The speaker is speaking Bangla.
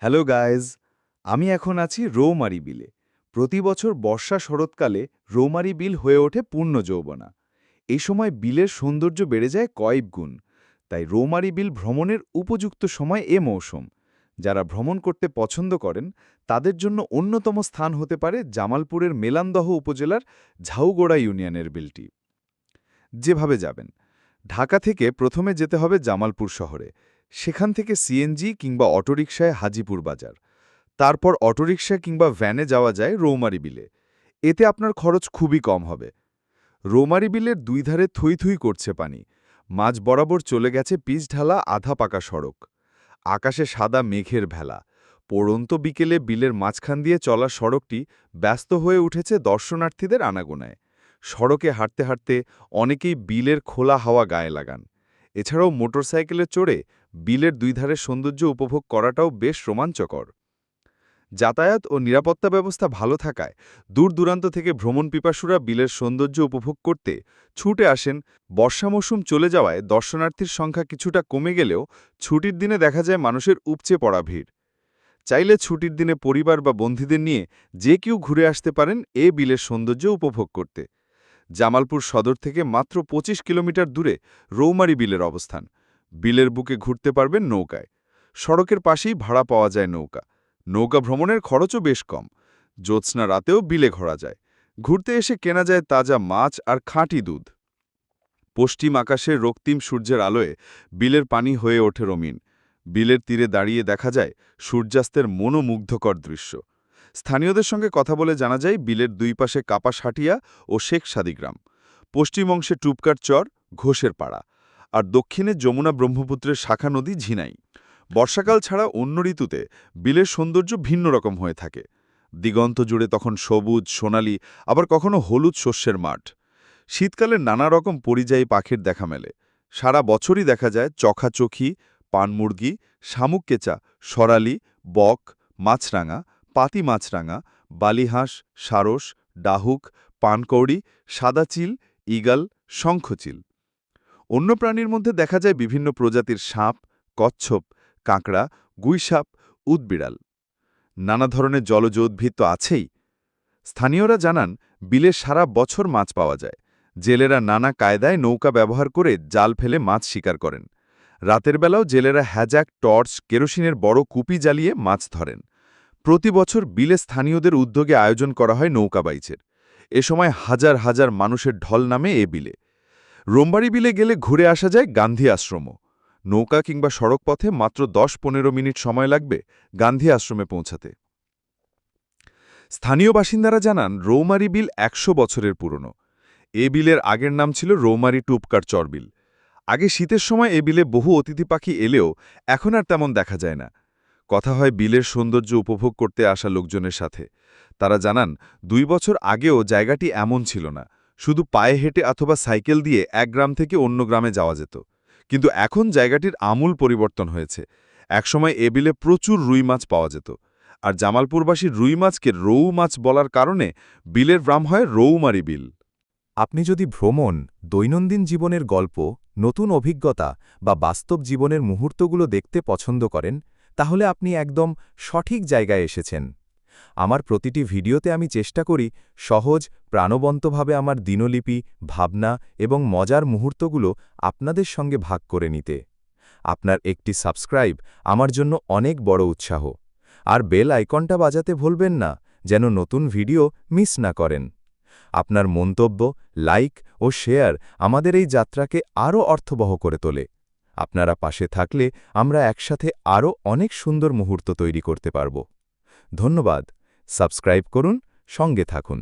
হ্যালো গাইজ, আমি এখন আছি রৌমারী বিলে। প্রতি বছর বর্ষা শরৎকালে রৌমারী বিল হয়ে ওঠে পূর্ণ যৌবনা। এই সময় বিলের সৌন্দর্য বেড়ে যায় কয়েক গুণ। তাই রৌমারী বিল ভ্রমণের উপযুক্ত সময় এ মৌসুম। যারা ভ্রমণ করতে পছন্দ করেন তাদের জন্য অন্যতম স্থান হতে পারে জামালপুরের মেলান্দহ উপজেলার ঝাউগোড়া ইউনিয়নের বিলটি। যেভাবে যাবেন, ঢাকা থেকে প্রথমে যেতে হবে জামালপুর শহরে। সেখান থেকে সিএনজি কিংবা অটোরিকশায় হাজিপুর বাজার। তারপর অটোরিকশা কিংবা ভ্যানে যাওয়া যায় রৌমারী বিলে। এতে আপনার খরচ খুবই কম হবে। রৌমারী বিলের দুই ধারে থুই থুই করছে পানি। মাঝ বরাবর চলে গেছে পিচঢালা আধা পাকা সড়ক। আকাশে সাদা মেঘের ভেলা। পড়ন্ত বিকেলে বিলের মাঝখান দিয়ে চলা সড়কটি ব্যস্ত হয়ে উঠেছে দর্শনার্থীদের আনাগোনায়। সড়কে হাঁটতে হাঁটতে অনেকেই বিলের খোলা হাওয়া গায়ে লাগান। এছাড়াও মোটরসাইকেলে চড়ে বিলের দুই ধারের সৌন্দর্য উপভোগ করাটাও বেশ রোমাঞ্চকর। যাতায়াত ও নিরাপত্তা ব্যবস্থা ভালো থাকায় দূর দূরান্ত থেকে ভ্রমণ পিপাসুরা বিলের সৌন্দর্য উপভোগ করতে ছুটে আসেন। বর্ষা মৌসুম চলে যাওয়ায় দর্শনার্থীর সংখ্যা কিছুটা কমে গেলেও ছুটির দিনে দেখা যায় মানুষের উপচে পড়া ভিড়। চাইলে ছুটির দিনে পরিবার বা বন্ধুদের নিয়ে যে কেউ ঘুরে আসতে পারেন এ বিলের সৌন্দর্য উপভোগ করতে। জামালপুর সদর থেকে মাত্র ২৫ কিলোমিটার দূরে রৌমারী বিলের অবস্থান। বিলের বুকে ঘুরতে পারবেন নৌকায়। সড়কের পাশেই ভাড়া পাওয়া যায় নৌকা। নৌকা ভ্রমণের খরচও বেশ কম। জ্যোৎস্না রাতেও বিলে ঘোরা যায়। ঘুরতে এসে কেনা যায় তাজা মাছ আর খাঁটি দুধ। পশ্চিম আকাশের রক্তিম সূর্যের আলোয় বিলের পানি হয়ে ওঠে রঙিন। বিলের তীরে দাঁড়িয়ে দেখা যায় সূর্যাস্তের মনোমুগ্ধকর দৃশ্য। স্থানীয়দের সঙ্গে কথা বলে জানা যায় বিলের দুই পাশে কাপাসহাটিয়া ও শেখ সাদিগ্রাম, পশ্চিম অংশে টুপকার চর, ঘোষের পাড়া, আর দক্ষিণে যমুনা ব্রহ্মপুত্রের শাখা নদী ঝিনাই। বর্ষাকাল ছাড়া অন্য ঋতুতে বিলের সৌন্দর্য ভিন্ন রকম হয়ে থাকে। দিগন্ত জুড়ে তখন সবুজ, সোনালি, আবার কখনো হলুদ শস্যের মাঠ। শীতকালে নানা রকম পরিযায়ী পাখির দেখা মেলে। সারা বছরই দেখা যায় চখাচখি, পানমুরগি, শামুককেচা, সরালি, বক, মাছরাঙা, পাতি মাছরাঙা, বালিহাঁস, সারস, ডাহুক, পানকৌড়ি, সাদা চিল, ঈগল, শঙ্খচিল। অন্য প্রাণীর মধ্যে দেখা যায় বিভিন্ন প্রজাতির সাপ, কচ্ছপ, কাঁকড়া, গুইসাপ, উদবিড়াল। নানা ধরনের জলজ উদ্ভিদ তো আছেই। স্থানীয়রা জানান বিলে সারা বছর মাছ পাওয়া যায়। জেলেরা নানা কায়দায় নৌকা ব্যবহার করে জাল ফেলে মাছ শিকার করেন। রাতের বেলাও জেলেরা হ্যাজাক, টর্চ, কেরোসিনের বড় কুপি জ্বালিয়ে মাছ ধরেন। প্রতি বছর বিলে স্থানীয়দের উদ্যোগে আয়োজন করা হয় নৌকা বাইচের। এ সময় হাজার হাজার মানুষের ঢল নামে এ বিলে। রোমবাড়ি বিলে গেলে ঘুরে আসা যায় গান্ধী আশ্রমও। নৌকা কিংবা সড়ক পথে মাত্র ১০-১৫ মিনিট সময় লাগবে গান্ধী আশ্রমে পৌঁছাতে। স্থানীয় বাসিন্দারা জানান রৌমারী বিল ১০০ বছরের পুরনো। এ বিলের আগের নাম ছিল রৌমারী টুপকার চরবিল। আগে শীতের সময় এ বিলে বহু অতিথি পাখি এলেও এখন আর তেমন দেখা যায় না। কথা হয় বিলের সৌন্দর্য উপভোগ করতে আসা লোকজনের সাথে। তারা জানান ২ বছর আগেও জায়গাটি এমন ছিল না। শুধু পায়ে হেঁটে অথবা সাইকেল দিয়ে এক গ্রাম থেকে অন্য গ্রামে যাওয়া যেত। কিন্তু এখন জায়গাটির আমূল পরিবর্তন হয়েছে। একসময় এ বিলে প্রচুর রুই মাছ পাওয়া যেত। আর জামালপুরবাসী রুই মাছকে রৌ মাছ বলার কারণে বিলের নাম হয় রৌমারী বিল। আপনি যদি ভ্রমণ, দৈনন্দিন জীবনের গল্প, নতুন অভিজ্ঞতা বা বাস্তব জীবনের মুহূর্তগুলো দেখতে পছন্দ করেন, তাহলে আপনি একদম সঠিক জায়গায় এসেছেন। আমার প্রতিটি ভিডিওতে আমি চেষ্টা করি সহজ, প্রাণবন্তভাবে আমার দিনলিপি, ভাবনা এবং মজার মুহূর্তগুলো আপনাদের সঙ্গে ভাগ করে নিতে। আপনার একটি সাবস্ক্রাইব আমার জন্য অনেক বড় উৎসাহ। আর বেল আইকনটা বাজাতে ভুলবেন না, যেন নতুন ভিডিও মিস না করেন। আপনার মন্তব্য, লাইক ও শেয়ার আমাদের এই যাত্রাকে আরও অর্থবহ করে তোলে। আপনারা পাশে থাকলে আমরা একসাথে আরও অনেক সুন্দর মুহূর্ত তৈরি করতে পারব। ধন্যবাদ। সাবস্ক্রাইব করুন, সঙ্গে থাকুন।